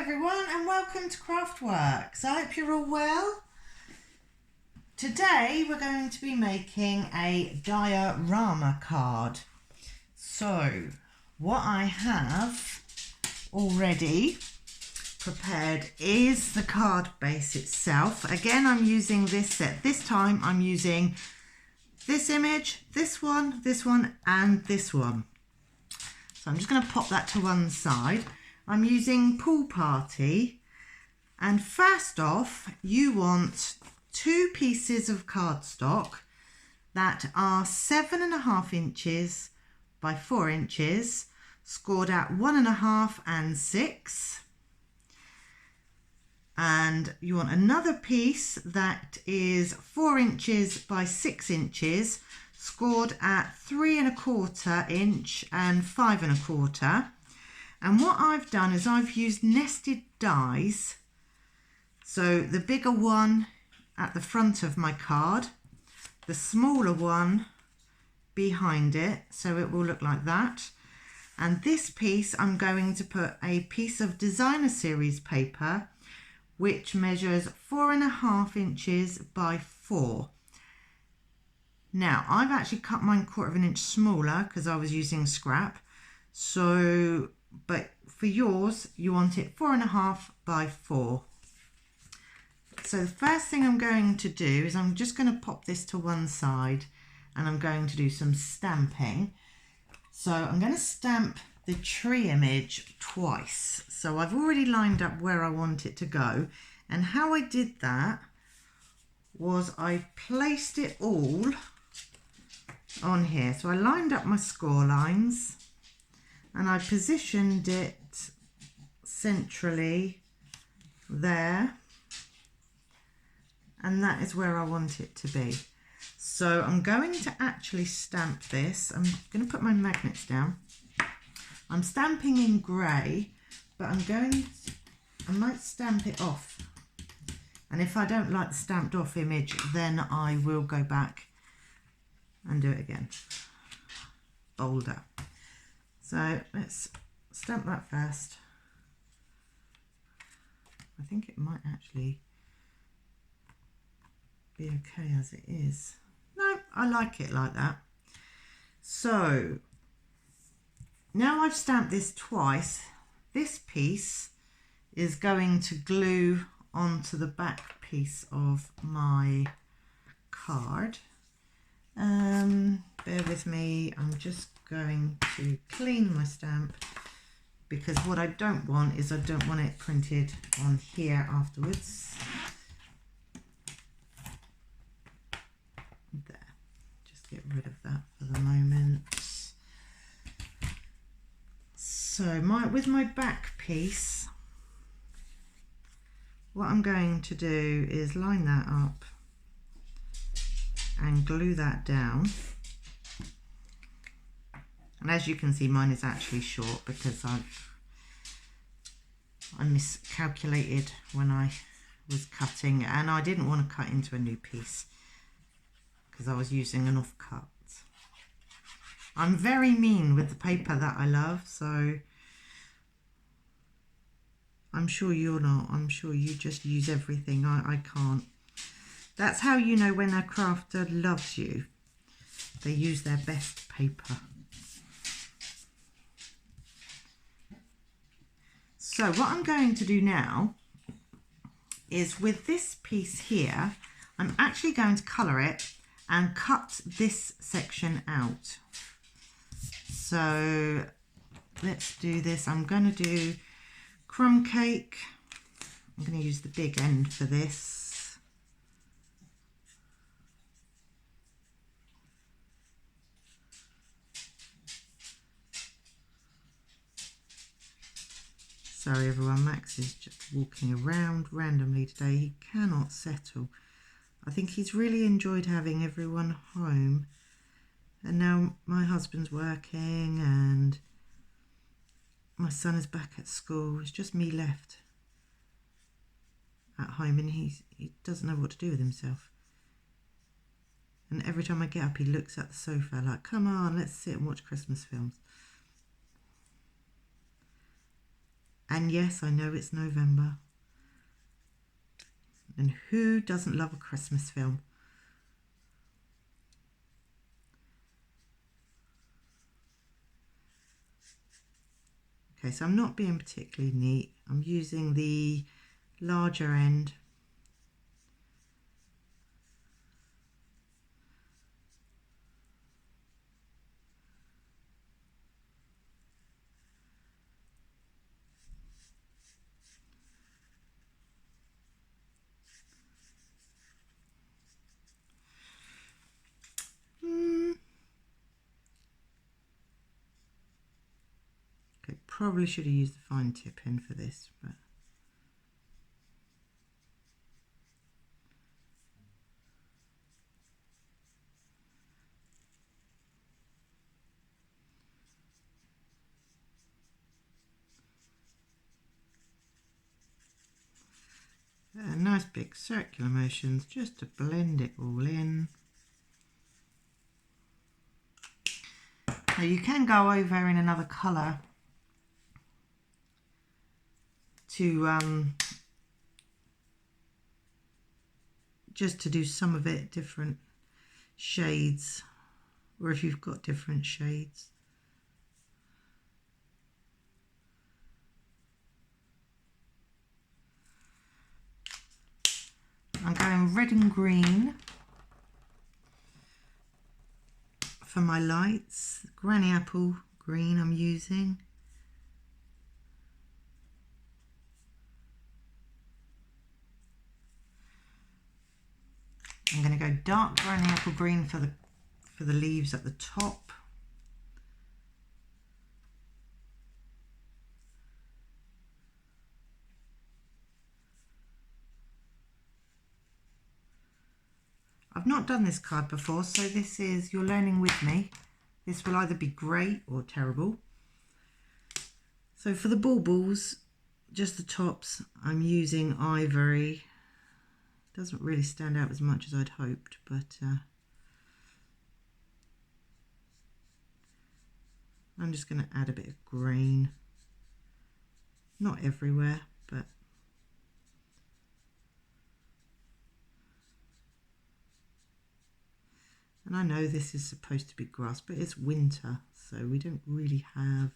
everyone and welcome to Craftworks. I hope you're all well. Today we're going to be making a diorama card. So what I have already prepared is the card base itself. Again, I'm using this set. This time I'm using this image, this one, and this one. So I'm just going to pop that to one side. I'm using Pool Party, and first off you want 2 pieces of cardstock that are 7.5 inches by 4 inches, scored at 1.5 and 6. And you want another piece that is 4 inches by 6 inches, scored at 3.25 inch and 5.25. And what I've done is I've used nested dies. So the bigger one at the front of my card, the smaller one behind it, so it will look like that. And this piece I'm going to put a piece of designer series paper which measures 4.5 inches by 4. Now I've actually cut mine 1/4 inch smaller because I was using scrap. So but for yours you want it 4.5 by 4. So the first thing I'm going to do is I'm just going to pop this to one side and I'm going to do some stamping. So I'm going to stamp the tree image twice. So I've already lined up where I want it to go, and how I did that was I placed it all on here. So I lined up my score lines and I positioned it centrally there, and that is where I want it to be. So I'm going to actually stamp this. I'm going to put my magnets down. I'm stamping in grey, but I might stamp it off, and if I don't like the stamped off image then I will go back and do it again, bolder. So let's stamp that first. I think it might actually be okay as it is. No, I like it like that. So now I've stamped this twice, this piece is going to glue onto the back piece of my card. Bear with me, I'm just going to clean my stamp, because what I don't want is I don't want it printed on here afterwards. There, just get rid of that for the moment. So with my back piece, what I'm going to do is line that up and glue that down. And as you can see, mine is actually short because I miscalculated when I was cutting, and I didn't want to cut into a new piece because I was using an offcut. I'm very mean with the paper that I love, so I'm sure you're not. I'm sure you just use everything. I can't. That's how you know when a crafter loves you. They use their best paper. So what I'm going to do now is, with this piece here, I'm actually going to colour it and cut this section out. So let's do this. I'm going to do crumb cake. I'm going to use the big end for this. Sorry everyone, Max is just walking around randomly today. He cannot settle. I think he's really enjoyed having everyone home. And now my husband's working and my son is back at school. It's just me left at home, and he doesn't know what to do with himself. And every time I get up he looks at the sofa like, come on, let's sit and watch Christmas films. And yes, I know it's November. And who doesn't love a Christmas film? Okay, so I'm not being particularly neat. I'm using the larger end. Okay, probably should have used the fine tip pen for this, but nice big circular motions just to blend it all in. Now you can go over in another colour to just to do some of it different shades, or if you've got different shades. I'm going red and green for my lights. Granny apple green I'm using. I'm going to go dark granny apple green for the leaves at the top. I've not done this card before, so this is, you're learning with me. This will either be great or terrible. So for the baubles, just the tops, I'm using ivory. Doesn't really stand out as much as I'd hoped, but I'm just going to add a bit of green. Not everywhere, but and I know this is supposed to be grass, but it's winter, so we don't really have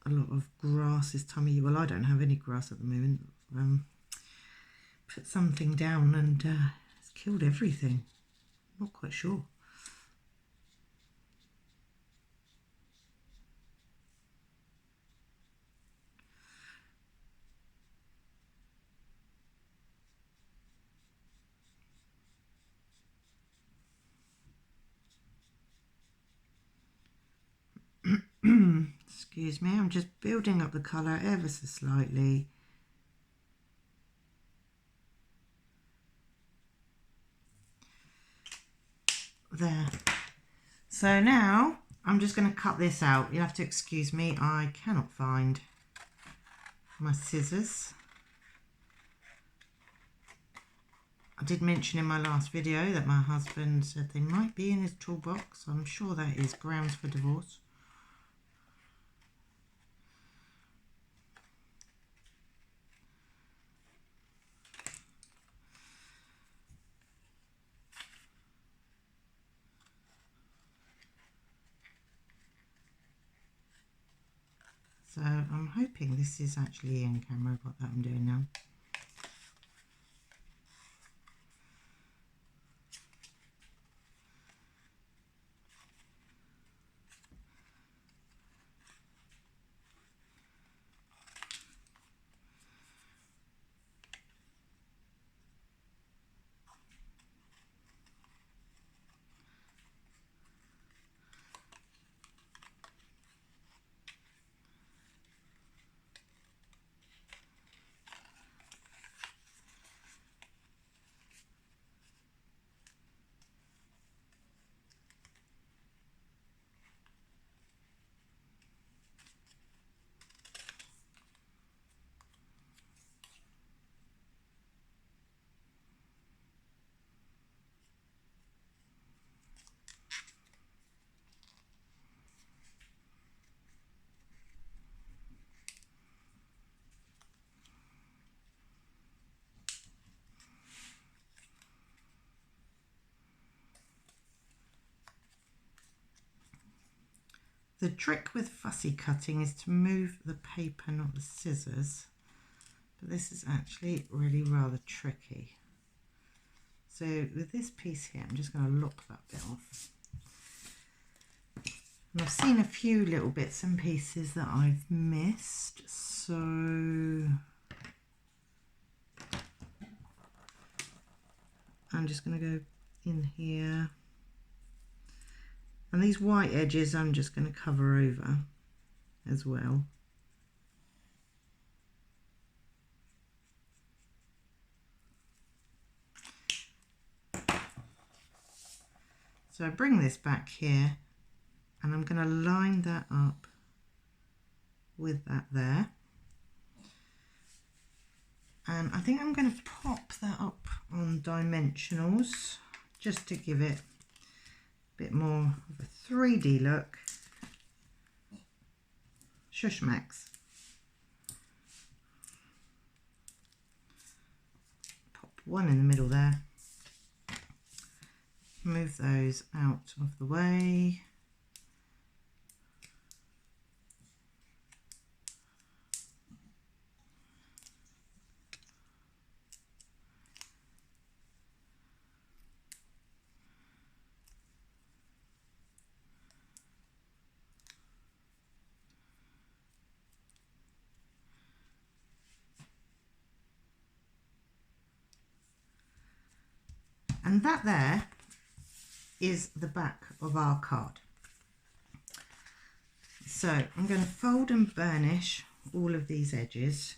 a lot of grass this time of year. Well, I don't have any grass at the moment. Put something down and it's killed everything. Not quite sure. Excuse me, I'm just building up the colour ever so slightly. There. So now I'm just going to cut this out. You'll have to excuse me, I cannot find my scissors. I did mention in my last video that my husband said they might be in his toolbox. I'm sure that is grounds for divorce. So I'm hoping this is actually in camera, what that I'm doing now. The trick with fussy cutting is to move the paper, not the scissors. But this is actually really rather tricky. So with this piece here, I'm just going to lock that bit off. And I've seen a few little bits and pieces that I've missed. So I'm just going to go in here. And these white edges I'm just going to cover over as well. So I bring this back here and I'm going to line that up with that there. And I think I'm going to pop that up on dimensionals just to give it a bit more of a 3D look. Shush Max. Pop one in the middle there. Move those out of the way. And that there is the back of our card. So I'm going to fold and burnish all of these edges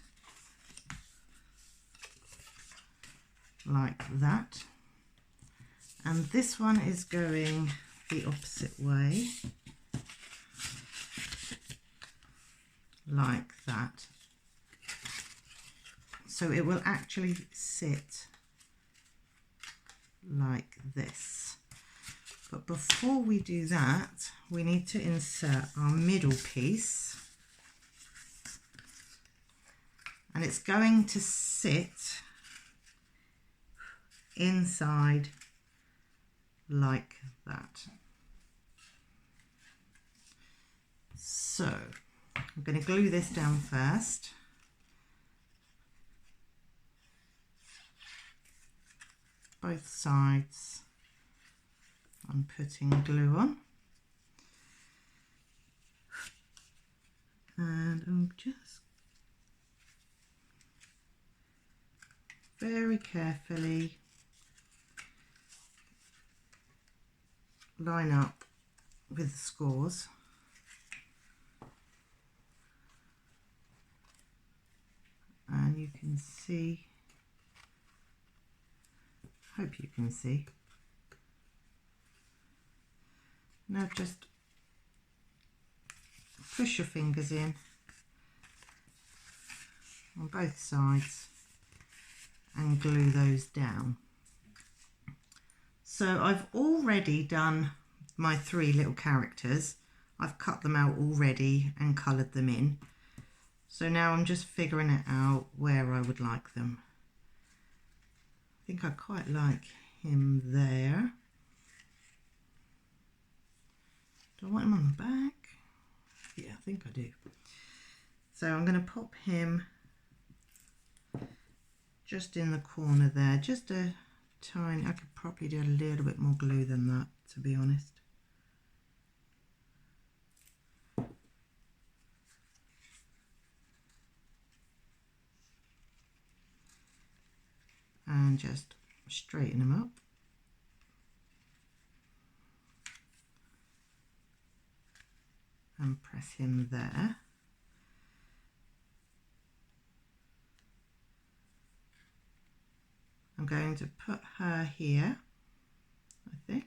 like that. And this one is going the opposite way, like that. So it will actually sit like this. But before we do that, we need to insert our middle piece. And it's going to sit inside like that. So I'm going to glue this down first. Both sides I'm putting glue on, and I'm just very carefully line up with the scores. And you can see, hope you can see. Now just push your fingers in on both sides and glue those down. So I've already done my 3 little characters. I've cut them out already and coloured them in. So now I'm just figuring it out where I would like them. I think I quite like him there. Do I want him on the back? Yeah, I think I do. So I'm going to pop him just in the corner there, just a tiny, I could probably do a little bit more glue than that, to be honest. And just straighten him up. And press him there. I'm going to put her here, I think.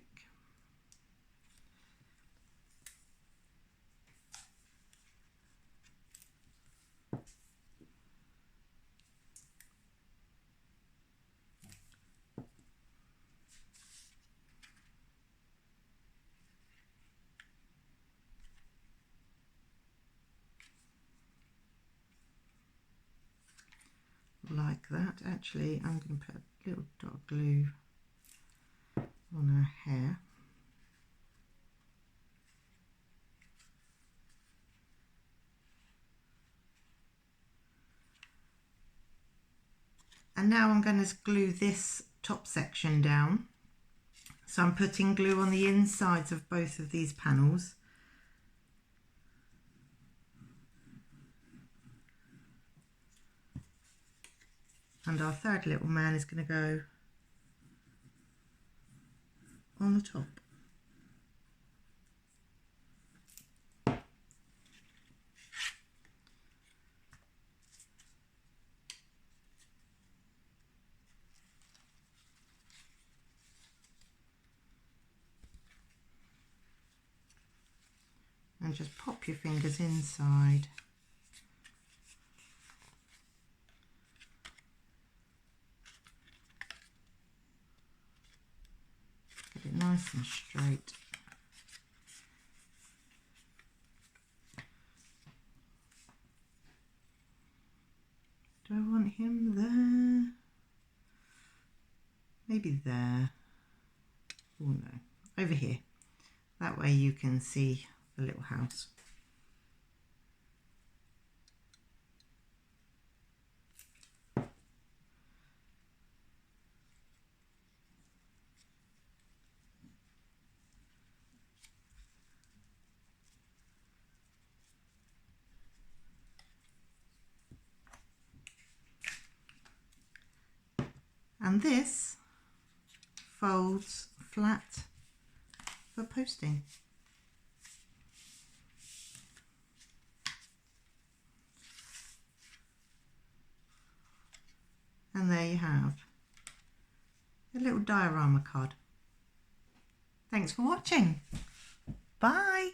Like that. Actually, I'm going to put a little dot of glue on her hair. And now I'm going to glue this top section down. So I'm putting glue on the insides of both of these panels. And our third little man is going to go on the top. And just pop your fingers inside. Get it nice and straight. Do I want him there? Maybe there. Oh no, over here. That way you can see the little house. And this folds flat for posting. And there you have a little diorama card. Thanks for watching. Bye.